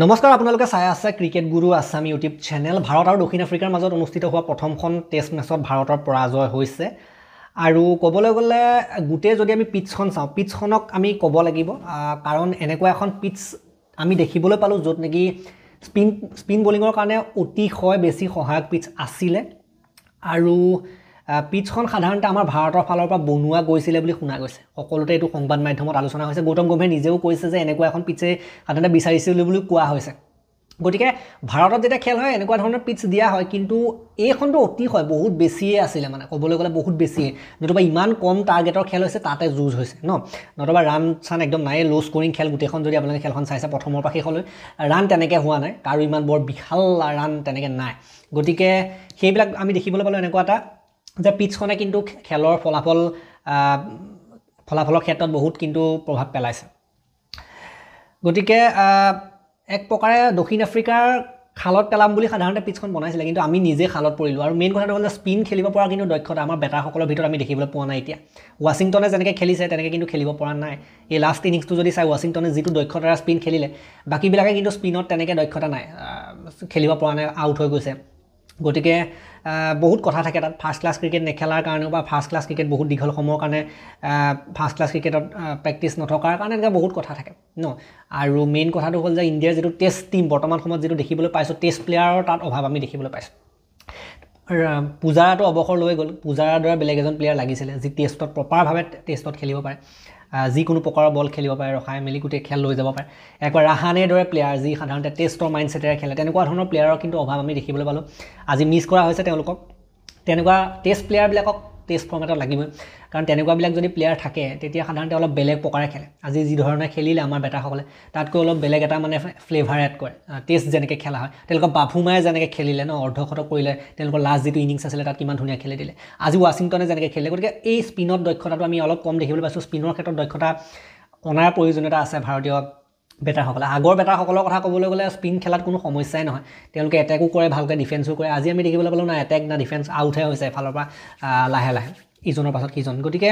নমস্কাৰ আপোনালোকে চাই আছে ক্ৰিকেট গুৰু আছাম ইউটিউব চেনেল ভাৰত আৰু দক্ষিণ আফ্ৰিকাৰ মাজত অনুষ্ঠিত হোৱা প্ৰথমখন টেষ্ট মেচত ভাৰতৰ পৰাজয় হৈছে আৰু ক'বলৈ গ'লে গুটে যদি আমি পিটছখন চাওঁ পিটছখনক আমি ক'ব লাগিব কাৰণ এনেকুৱা এখন পিটছ আমি দেখিবলৈ পালোঁ য'ত নেকি স্পিন বলিঙৰ কাৰণে অতিশয় বেছি সহায়ক পিটছ আছিলে আৰু পিটছখন সাধাৰণতে আমাৰ ভাৰতৰ ফালৰ পৰা বনোৱা গৈছিলে বুলি শুনা গৈছে সকলোতে এইটো সংবাদ মাধ্যমত আলোচনা হৈছে গৌতম গম্ভীৰে নিজেও কৈছে যে এনেকুৱা এখন পিটছে সাধাৰণতে বিচাৰিছিল বুলি কোৱা হৈছে গতিকে ভাৰতত যেতিয়া খেল হয় এনেকুৱা ধৰণৰ পিটছ দিয়া হয় কিন্তু এইখনটো অতি হয় বহুত বেছিয়ে আছিলে মানে ক'বলৈ গ'লে বহুত বেছিয়ে নতুবা ইমান কম টাৰ্গেটৰ খেল হৈছে তাতে যুঁজ হৈছে নতুবা ৰান চান একদম নাই ল' স্কৰিং খেল গোটেইখন যদি আপোনালোকে খেলখন চাইছে প্ৰথমৰ পৰা শেষলৈ ৰান তেনেকৈ হোৱা নাই কাৰো ইমান বৰ বিশাল ৰান তেনেকৈ নাই গতিকে সেইবিলাক আমি দেখিবলৈ পালোঁ এনেকুৱা এটা যে পিটছখনে কিন্তু খেলৰ ফলাফলৰ ক্ষেত্ৰত বহুত কিন্তু প্ৰভাৱ পেলাইছে গতিকে এক প্ৰকাৰে দক্ষিণ আফ্ৰিকাৰ খালত পেলাম বুলি সাধাৰণতে পিটছখন বনাইছিলে কিন্তু আমি নিজে খালত পৰিলোঁ আৰু মেইন কথাটো হ'ল যে স্পিন খেলিব পৰা কিন্তু দক্ষতা আমাৰ বেটাৰসকলৰ ভিতৰত আমি দেখিবলৈ পোৱা নাই এতিয়া ৱাশ্বিংটনে যেনেকৈ খেলিছে তেনেকৈ কিন্তু খেলিব পৰা নাই এই লাষ্ট ইনিংছটো যদি চাই ৱাশ্বিংটনে যিটো দক্ষতাৰে স্পিন খেলিলে বাকীবিলাকে কিন্তু স্পিনত তেনেকৈ দক্ষতা নাই খেলিব পৰা নাই আউট হৈ গৈছে গতিকে বহুত কথা থাকে তাত ফাৰ্ষ্ট ক্লাছ ক্ৰিকেট নেখেলাৰ কাৰণেও বা ফাৰ্ষ্ট ক্লাছ ক্ৰিকেট বহুত দীঘল সময়ৰ কাৰণে ফাৰ্ষ্ট ক্লাছ ক্ৰিকেটত প্ৰেক্টিছ নথকাৰ কাৰণে এনেকৈ বহুত কথা থাকে আৰু মেইন কথাটো হ'ল যে ইণ্ডিয়াৰ যিটো টেষ্ট টীম বৰ্তমান সময়ত যিটো দেখিবলৈ পাইছোঁ টেষ্ট প্লেয়াৰৰ তাত অভাৱ আমি দেখিবলৈ পাইছোঁ পূজাৰাটো অৱসৰ লৈ গ'ল পূজাৰাৰ দৰে বেলেগ এজন প্লেয়াৰ লাগিছিলে যি টেষ্টত প্ৰপাৰভাৱে টেষ্টত খেলিব পাৰে যিকোনো প্ৰকাৰৰ বল খেলিব পাৰে ৰখাই মেলি গোটেই খেল লৈ যাব পাৰে একবাৰ ৰাহানেৰ দৰে প্লেয়াৰ যি সাধাৰণতে টেষ্টৰ মাইণ্ডছেটেৰে খেলে তেনেকুৱা ধৰণৰ প্লেয়াৰৰ কিন্তু অভাৱ আমি দেখিবলৈ পালোঁ আজি মিছ কৰা হৈছে তেওঁলোকক তেনেকুৱা টেষ্ট প্লেয়াৰবিলাকক টেষ্ট ফৰ্মেটত লাগিবই কাৰণ তেনেকুৱাবিলাক যদি প্লেয়াৰ থাকে তেতিয়া সাধাৰণতে অলপ বেলেগ প্ৰকাৰে খেলে আজি যি ধৰণে খেলিলে আমাৰ বেটাৰসকলে তাতকৈ অলপ বেলেগ এটা মানে ফ্লেভাৰ এড কৰে টেষ্ট যেনেকৈ খেলা হয় তেওঁলোকৰ বাফুমায়ে যেনেকৈ খেলিলে অৰ্ধশতক কৰিলে তেওঁলোকৰ লাষ্ট যিটো ইনিংছ আছিলে তাত কিমান ধুনীয়া খেলি দিলে আজি ৱাশ্বিংটনে যেনেকৈ খেলিলে গতিকে এই স্পিনত দক্ষতাটো আমি অলপ কম দেখিবলৈ পাইছোঁ স্পিনৰ ক্ষেত্ৰত দক্ষতা অনাৰ প্ৰয়োজনীয়তা আছে ভাৰতীয় বেটাৰসকলে আগৰ বেটাৰসকলৰ কথা ক'বলৈ গ'লে স্পিন খেলাত কোনো সমস্যাই নহয় তেওঁলোকে এটেকো কৰে ভালকৈ ডিফেন্সো কৰে আজি আমি দেখিবলৈ পালোঁ না এটেক না ডিফেন্স আউটহে হৈছে এফালৰ পৰা লাহে লাহে ইজনৰ পাছত সিজন গতিকে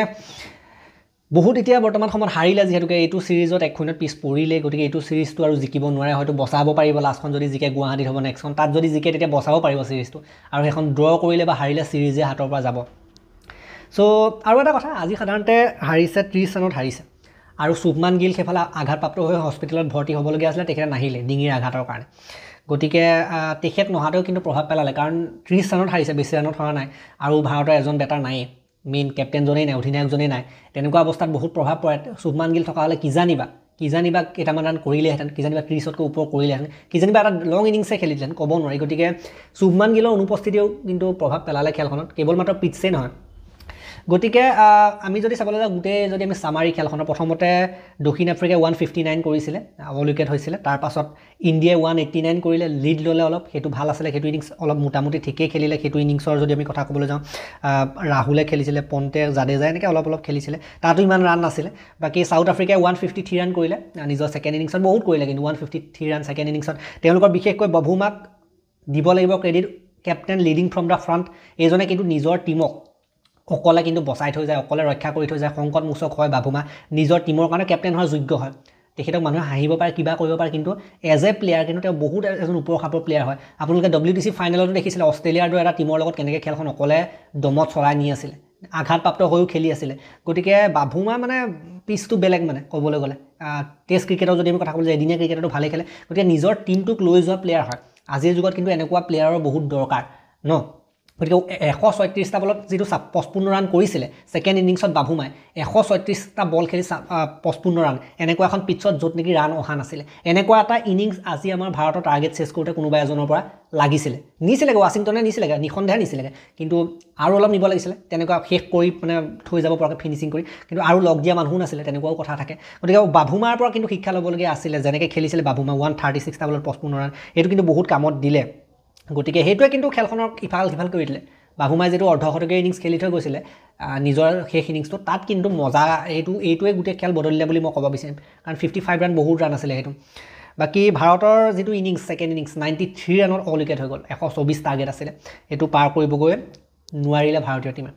বহুত এতিয়া বৰ্তমান সময়ত হাৰিলে যিহেতুকে এইটো ছিৰিজত 1-0 পিছ পৰিলে গতিকে এইটো ছিৰিজটো আৰু জিকিব নোৱাৰে হয়তো বচাব পাৰিব লাষ্টখন যদি জিকে গুৱাহাটীত হ'ব নেক্সটখন তাত যদি জিকে তেতিয়া বচাব পাৰিব ছিৰিজটো আৰু সেইখন ড্ৰ কৰিলে বা হাৰিলে ছিৰিজে হাতৰ পৰা যাব চ' আৰু এটা কথা আজি সাধাৰণতে হাৰিছে 30 ৰানত হাৰিছে আৰু শুভমান গিল সেইফালে আঘাতপ্ৰাপ্ত হৈ হস্পিটেলত ভৰ্তি হ'বলগীয়া আছিলে তেখেতে নাহিলে ডিঙিৰ আঘাতৰ কাৰণে গতিকে তেখেত নহাতেও কিন্তু প্ৰভাৱ পেলালে কাৰণ 30 ৰানত হাৰিছে বেছি ৰানত হৰা নাই আৰু ভাৰতৰ এজন বেটাৰ নাই মেইন কেপ্টেইনজনেই নাই অধিনায়কজনেই নাই তেনেকুৱা অৱস্থাত বহুত প্ৰভাৱ পৰে শুভমান গিল থকা হ'লে কিজানিবা কেইটামান ৰান কৰিলেহেঁতেন কিজানিবা 30তকৈ ওপৰ কৰিলেহেঁতেন কিজানিবা এটা লং ইনিংছে খেলিলেহেঁতেন ক'ব নোৱাৰি গতিকে শুভমান গিলৰ অনুপস্থিতিও কিন্তু প্ৰভাৱ পেলালে খেলখনত কেৱল মাত্ৰ পিটছেই নহয় গতিকে আমি যদি চাবলৈ যাওঁ গোটেই যদি আমি সামাৰি খেলখনৰ প্ৰথমতে দক্ষিণ আফ্ৰিকাই 159 কৰিছিলে অল উইকেট হৈছিলে তাৰ পাছত ইণ্ডিয়াই 189 কৰিলে লিড ল'লে অলপ সেইটো ভাল আছিলে সেইটো ইনিংছ অলপ মোটামুটি ঠিকেই খেলিলে সেইটো ইনিংছৰ যদি আমি কথা ক'বলৈ যাওঁ ৰাহুলে খেলিছিলে পণ্টে জাদেজা এনেকৈ অলপ খেলিছিলে তাতো ইমান ৰান নাছিলে বাকী সাউথ আফ্ৰিকাই 153 ৰান কৰিলে নিজৰ ছেকেণ্ড ইনিংছত বহুত কৰিলে কিন্তু 153 ৰান ছেকেণ্ড ইনিংছত তেওঁলোকৰ বিশেষকৈ বভুমাক দিব লাগিব credit captain leading from the front এইজনে কিন্তু নিজৰ টীমক অকলে কিন্তু বচাই থৈ যায় অকলে ৰক্ষা কৰি থৈ যায় সংকট মোচক হয় বাবুমা নিজৰ টীমৰ কাৰণে কেপ্টেইন হোৱাৰ যোগ্য হয় তেখেতক মানুহে হাঁহিব পাৰে কিবা কৰিব পাৰে কিন্তু এজ এ প্লেয়াৰ কিন্তু তেওঁ বহুত এজন ওপৰ খাপৰ প্লেয়াৰ হয় আপোনালোকে WTC ফাইনেলতো দেখিছিলে অষ্ট্ৰেলিয়াৰ দৰে এটা টীমৰ লগত কেনেকৈ খেলখন অকলে দমত চলাই নি আছিলে আঘাতপ্ৰাপ্ত হৈও খেলি আছিলে গতিকে বাবুমা মানে পিচটো বেলেগ মানে ক'বলৈ গ'লে টেষ্ট ক্ৰিকেটৰ যদি আমি কথা ক'বলৈ যাওঁ এদিনীয়া ক্ৰিকেটতো ভালেই খেলে গতিকে নিজৰ টীমটোক লৈ যোৱা প্লেয়াৰ হয় আজিৰ যুগত কিন্তু এনেকুৱা প্লেয়াৰৰ বহুত দৰকাৰ গতিকে 136টা বলত যিটো 55 ৰান কৰিছিলে ছেকেণ্ড ইনিংছত বাবুমাই 136টা বল খেলি 55 ৰান এনেকুৱা এখন পিটছত য'ত নেকি ৰান অহা নাছিলে এনেকুৱা এটা ইনিংছ আজি আমাৰ ভাৰতৰ টাৰ্গেট চেছ কৰোঁতে কোনোবা এজনৰ পৰা লাগিছিলে নিছিলেগৈ ৱাশ্বিংটনে নিছিলেগৈ নিঃসন্দেহে নিছিলেগৈ কিন্তু আৰু অলপ নিব লাগিছিলে তেনেকুৱা শেষ কৰি মানে থৈ যাব পৰাকৈ ফিনিচিং কৰি কিন্তু আৰু লগ দিয়া মানুহো নাছিলে তেনেকুৱাও কথা থাকে গতিকে বাবুমাৰ পৰা কিন্তু শিক্ষা ল'বলগীয়া আছিলে যেনেকৈ খেলিছিলে বাবুমা 136টা বলত 55 ৰান এইটো কিন্তু বহুত কামত দিলে গতিকে সেইটোৱে কিন্তু খেলখনৰ ইফাল সিফাল কৰি দিলে বাবুমাই যিটো অৰ্ধশতকীয় ইনিংছ খেলি থৈ গৈছিলে নিজৰ শেষ ইনিংছটো তাত কিন্তু মজা এইটোৱে গোটেই খেল বদলিলে বুলি মই ক'ব বিচাৰিম কাৰণ 55 ৰান বহুত ৰান আছিলে সেইটো বাকী ভাৰতৰ যিটো ইনিংছ ছেকেণ্ড ইনিংছ 93 ৰানত অল উইকেট হৈ গ'ল 124 টাৰ্গেট আছিলে এইটো পাৰ কৰিবগৈ নোৱাৰিলে ভাৰতীয় টীমে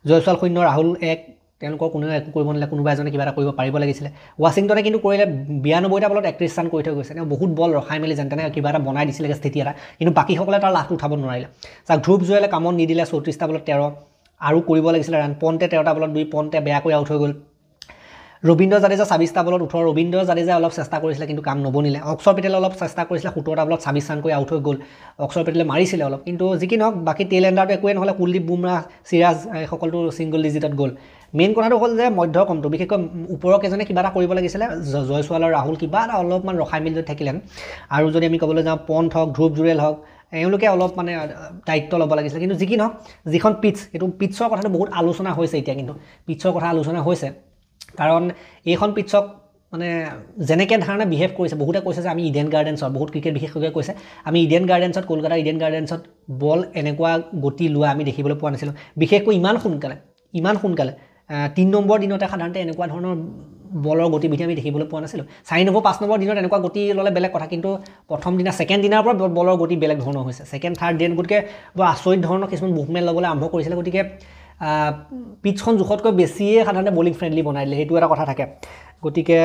জয়ছোৱাল 0 ৰাহুল 1 তেওঁলোকৰ কোনেও একো কৰিব নালাগে, কোনোবা এজনে কিবা এটা কৰিব পাৰিব লাগিছিলে। ৱাশ্বিংটনে কিন্তু কৰিলে 92টা বলত 31 ৰান কৰি থৈ গৈছে। তেওঁ বহুত বল ৰখাই মেলি যেন তেনে কিবা এটা বনাই দিছিলে স্থিতি এটা, কিন্তু বাকীসকলে তাৰ লাভটো উঠাব নোৱাৰিলে। চাওক ধ্ৰুৱ জুৱেলে কামত নিদিলে, 34টা বলত 13 আৰু কৰিব লাগিছিলে ৰান। পণ্টে 13টা বলত 2, পণ্টে বেয়াকৈ আউট হৈ গ'ল। ৰবীন্দ্ৰ জাদেজা 26টা বলত 18, ৰবীন্দ্ৰ জাদেজাই অলপ চেষ্টা কৰিছিলে কিন্তু কাম নবনিলে। অক্ষৰ পেটেলে অলপ চেষ্টা কৰিছিলে, 17টা বলত 26 ৰান কৰি আউট হৈ গ'ল। অক্ষৰ পেটেলে মাৰিছিলে অলপ, কিন্তু যি কি নহওক বাকী টেইল এণ্ডাৰটো একোৱে নহ'লে। কুলদীপ বুমৰাহ, চিৰাজ সকলটো ছিংগল ডিজিটত গ'ল। মেইন কথাটো হ'ল যে মধ্যক্ৰমটো বিশেষকৈ ওপৰৰ কেইজনে কিবা এটা কৰিব লাগিছিলে। জয়ছোৱাল আৰু ৰাহুল কিবা এটা অলপমান ৰখাই মেলি থাকিলেন। আৰু যদি আমি ক'বলৈ যাওঁ পণ্ট হওক, ধ্ৰুৱ জুৰেল হওক, এওঁলোকে অলপ মানে দায়িত্ব ল'ব লাগিছিলে। কিন্তু যি কি নহওক যিখন পিটছ, সেইটো পিটছৰ কথাটো বহুত আলোচনা হৈছে এতিয়া, কিন্তু পিটছৰ কথা আলোচনা হৈছে কাৰণ এইখন পিটছক মানে যেনেকৈ ধৰণে বিহেভ কৰিছে, বহুতে কৈছে যে আমি ইডেন গাৰ্ডেন্সত, বহুত ক্ৰিকেট বিশেষজ্ঞই কৈছে আমি ইডেন গাৰ্ডেন্সত, কলকাতাৰ ইডেন গাৰ্ডেন্সত বল এনেকুৱা গতি লোৱা আমি দেখিবলৈ পোৱা নাছিলোঁ। বিশেষকৈ ইমান সোনকালে 3 নম্বৰ দিনতে সাধাৰণতে এনেকুৱা ধৰণৰ বলৰ গতিবিধি আমি দেখিবলৈ পোৱা নাছিলোঁ। 4 নম্বৰ 5 নম্বৰ দিনত এনেকুৱা গতি ল'লে বেলেগ কথা, কিন্তু প্ৰথম দিনা ছেকেণ্ড দিনাৰ পৰা বলৰ গতি বেলেগ ধৰণৰ হৈছে। ছেকেণ্ড থাৰ্ড দিন গতিকে বৰ আচৰিত ধৰণৰ কিছুমান মুভমেণ্ট ল'বলৈ আৰম্ভ কৰিছিলে। গতিকে পিটছখন জোখতকৈ বেছিয়ে সাধাৰণতে বলিং ফ্ৰেণ্ডলি বনাই দিলে, সেইটো এটা কথা থাকে। গতিকে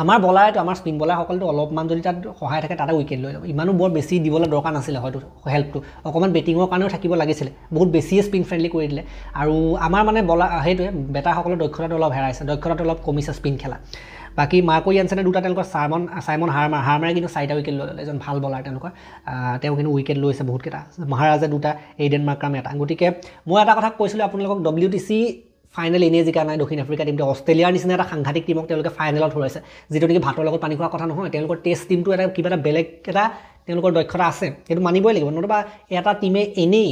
আমাৰ বলাৰটো, আমাৰ স্পিন বলাৰসকলতো অলপমান যদি তাত সহায় থাকে তাতে উইকেট লৈ ল'ব। ইমানো বৰ বেছি দিবলৈ দৰকাৰ নাছিলে হয়তো হেল্পটো, অকণমান বেটিঙৰ কাৰণেও থাকিব লাগিছিলে। বহুত বেছিয়ে স্পিন ফ্ৰেণ্ডলি কৰি দিলে। আৰু আমাৰ মানে বলাৰ সেইটোৱে বেটাৰসকলৰ দক্ষতাটো অলপ হেৰাইছে, দক্ষতাটো অলপ কমিছে স্পিন খেলা। বাকী মাৰ্কো য়ানছেনে 2টা, তেওঁলোকৰ চাইমন হাৰ্মাৰে কিন্তু 4টা উইকেট লৈ ল'লে, এজন ভাল বলাৰ তেওঁলোকৰ। তেওঁ কিন্তু উইকেট লৈছে বহুতকেইটা। মহাৰাজে 2টা, এইডেন মাৰ্ক্ৰামে 1টা। গতিকে মই এটা কথা কৈছিলোঁ আপোনালোকক, WTC ফাইনেল এনেই জিকা নাই দক্ষিণ আফ্ৰিকা টিমটো। অষ্ট্ৰেলিয়াৰ নিচিনা এটা সাংঘাতিক টিমক তেওঁলোকে ফাইনেলত হৰাইছে, যিটো নেকি ভাতৰ লগত পানী খোৱা কথা নহয়। তেওঁলোকৰ টেষ্ট টিমটো এটা কিবা এটা বেলেগ এটা তেওঁলোকৰ দক্ষতা আছে, সেইটো মানিবই লাগিব। নতুবা এটা টিমে এনেই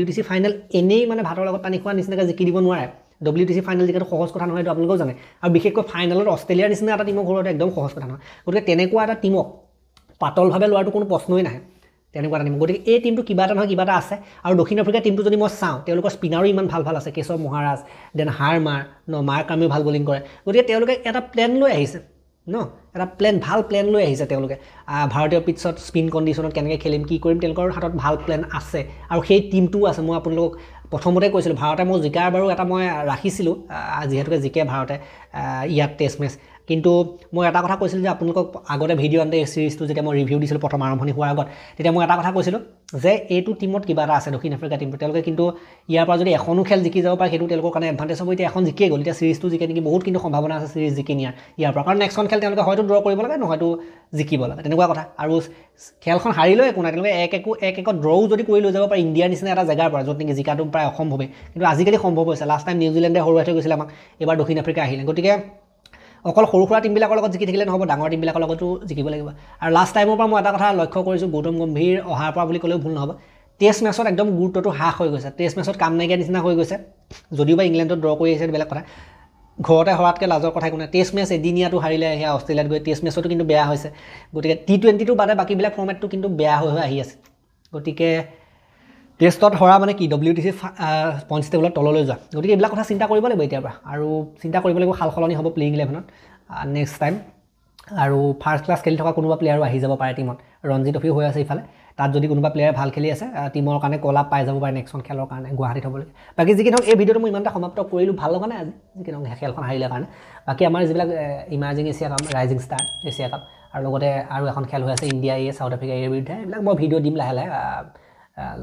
WTC ফাইনেল এনেই মানে ভাতৰ লগত পানী খোৱাৰ নিচিনাকৈ জিকি দিব নোৱাৰে। WTC ফাইনেল জিকাটো সহজ কথা নহয়, এইটো আপোনালোকেও জানে। আৰু বিশেষকৈ ফাইনেলত অষ্ট্ৰেলিয়াৰ নিচিনা এটা টিমক হৰোৱাটো একদম সহজ কথা নহয়। গতিকে তেনেকুৱা এটা টিমক পাতলভাৱে লোৱাটো কোনো প্ৰশ্নই নাহে, তেনেকুৱা এটা টিম। গতিকে এই টিমটো কিবা এটা নহয় কিবা এটা আছে। আৰু দক্ষিণ আফ্ৰিকাৰ টিমটো যদি মই চাওঁ, তেওঁলোকৰ স্পিনাৰো ইমান ভাল আছে, কেশৱ মহাৰাজ, দেন হাৰ্মাৰ মাৰ্ক্ৰামেও ভাল বলিং কৰে। গতিকে তেওঁলোকে এটা প্লেন লৈ আহিছে এটা ভাল প্লেন লৈ আহিছে তেওঁলোকে। ভাৰতীয় পিটছত স্পিন কণ্ডিশ্যনত কেনেকৈ খেলিম, কি কৰিম, তেওঁলোকৰ হাতত ভাল প্লেন আছে। আৰু সেই টিমটোও আছে। মই আপোনালোকক প্ৰথমতে কৈছিলোঁ ভাৰতে মোৰ জিকাৰ বাৰু এটা মই ৰাখিছিলোঁ, যিহেতুকে জিকে ভাৰতে ইয়াত টেষ্ট মেচ। কিন্তু মই এটা কথা কৈছিলোঁ যে আপোনালোকক আগতে ভিডিঅ' আনতে এই চিৰিজটো যেতিয়া মই ৰিভিউ দিছিলোঁ প্ৰথম আৰম্ভণি হোৱাৰ আগত, তেতিয়া মই এটা কথা কৈছিলোঁ যে এইটো টিমত কিবা এটা আছে, দক্ষিণ আফ্ৰিকা টিমটো। তেওঁলোকে কিন্তু ইয়াৰ পৰা যদি এখনো খেল জিকি যাব পাৰে, সেইটো তেওঁলোকৰ কাৰণে এডভান্টেজ হ'ব। এতিয়া এখন জিকিয়ে গ'ল, এতিয়া চিৰিজটো জিকে নেকি, বহুত কিন্তু সম্ভাৱনা আছে চিৰিজ জিকি নিয়াৰ ইয়াৰ পৰা। কাৰণ নেক্সটখন খেল তেওঁলোকে হয়তো ড্ৰ কৰিব লাগে, নহয়তো জিকিব লাগে, তেনেকুৱা কথা। আৰু খেলখন হাৰিলেও একো নাই, তেওঁলোকে 1-1ত ড্ৰও যদি কৰি লৈ যাব পাৰে ইণ্ডিয়াৰ নিচিনা এটা জেগাৰ পৰা, য'ত নেকি জিকাটো প্ৰায় অসম্ভৱেই, কিন্তু আজিকালি সম্ভৱ হৈছে। লাষ্ট টাইম নিউজিলেণ্ডে হৰুৱাই থৈ গৈছিলে আমাক, এইবাৰ দক্ষিণ আফ্ৰিকা আহিলে। গতিকে অকল সৰু সুৰা টিমবিলাকৰ লগত জিকি থাকিলে নহ'ব, ডাঙৰ টিমবিলাকৰ লগতো জিকিব লাগিব। আৰু লাষ্ট টাইমৰ পৰা মই এটা কথা লক্ষ্য কৰিছোঁ, গৌতম গম্ভীৰ অহাৰ পৰা বুলি ক'লেও ভুল নহ'ব, টেষ্ট মেচত একদম গুৰুত্বটো হ্ৰাস হৈ গৈছে। টেষ্ট মেচত কাম নাইকিয়া নিচিনা হৈ গৈছে। যদিও বা ইংলেণ্ডত ড্ৰ কৰি আহিছে বেলেগ কথা, ঘৰতে হৰাতকৈ লাজৰ কথা একো নাই। টেষ্ট মেচ এদিনীয়াটো হাৰিলে সেয়া অষ্ট্ৰেলিয়াত গৈ, টেষ্ট মেচতো কিন্তু বেয়া হৈছে। গতিকে T20টো বাদে বাকীবিলাক ফৰ্মেটটো কিন্তু বেয়া হৈ আহি আছে। গতিকে টেষ্টত হৰা মানে কি, WTC পইণ্টছ টেবুলত তললৈ যোৱা। গতিকে এইবিলাক কথা চিন্তা কৰিব লাগিব এতিয়াৰ পৰা, আৰু চিন্তা কৰিব লাগিব সাল সলনি হ'ব প্লেইং 11ত নেক্সট টাইম। আৰু ফাৰ্ষ্ট ক্লাছ খেলি থকা কোনোবা প্লেয়াৰো আহি যাব পাৰে টিমত। ৰঞ্জি ট্ৰফিও হৈ আছে ইফালে, তাত যদি কোনোবা প্লেয়াৰ ভাল খেলি আছে টিমৰ কাৰণে কল আপ পাই যাব পাৰে নেক্সটখন খেলৰ কাৰণে গুৱাহাটীত হ'বলৈ। বাকী যি কি নহওক এই ভিডিঅ'টো মই ইমানটা সমাপ্ত কৰিলোঁ, ভাল লগা নাই আজি যি কি নহওক খেলখন হাৰিলে কাৰণে। বাকী আমাৰ যিবিলাক emerging Asia cup, rising star Asia cup, আৰু লগতে আৰু এখন খেল হৈ আছে ইণ্ডিয়া চাউথ আফ্ৰিকা বিৰুদ্ধে, এইবিলাক মই ভিডিঅ' দিম লাহে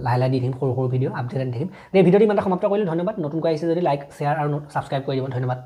লাহে দি থাকিম, সৰু ভিডিঅ' আপডেট আনি থাকিম। এই ভিডিঅ'টো ইমানটা সমাপ্ত কৰিলোঁ, ধন্যবাদ। নতুনকৈ আহিছে যদি লাইক, শ্বেয়াৰ আৰু ছাবস্ক্ৰাইব কৰি দিব, ধন্যবাদ।